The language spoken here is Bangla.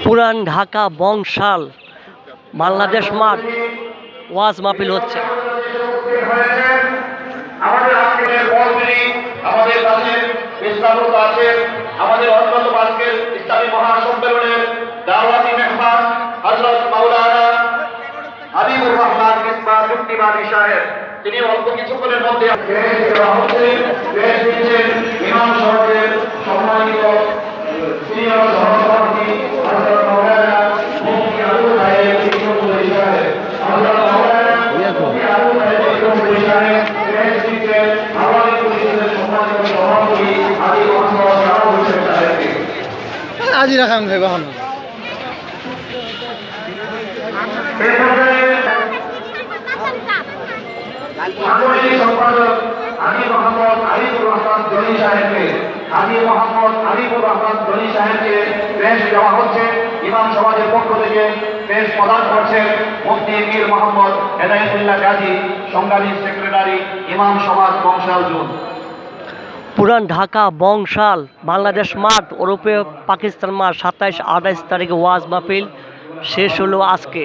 পুরান ঢাকা বংশাল বাংলাদেশ মাঠ ওয়াজ মাহফিল হচ্ছে। আমাদের আজকের পরপরই আমাদের কাছে বিস্তারিত আছে আমাদের অন্যতম আজকের ইসলামী মহাসম্মেলনের দাওয়াতি মেহমান হযরত মাওলানা হাবিবুর রহমান কিসমা মুফতি সাহেব, তিনি অল্প কিছুক্ষণের মধ্যে ইমাম সাহেবের সম্মানিত সিনিয়র সহসভাপতি হযরত মাওলানা মুফতি আবু সাহেব কিসমুল্লাহ সাহেব, হযরত মাওলানা মুফতি আবু সাহেব কিসমুল্লাহ সাহেব আমাদের পরিষদের সম্মানিত সভাপতি আলী মোহাম্মদ রানা হোসেন সাহেবকে আজি রাখাম ভাই বাহন সাংগঠনিক সম্পাদক হাজী মোহাম্মদ আরিফুর রহমান জলি সাহেবকে পেশ দেওয়া হচ্ছে। ইমাম সমাজের পক্ষ থেকে পেশ প্রদান করছেন মুফতি মীর মোহাম্মদ হেদায়েতুল্লাহ গাজী, সংগ্রামী সেক্রেটারি ইমাম সমাজ বংশাল জোন। পুরান ঢাকা বংশাল বাংলাদেশ মাঠ ওরফে পাকিস্তান মাঠ 27-28 তারিখে ওয়াজ মাহফিল শেষ হলো আজকে।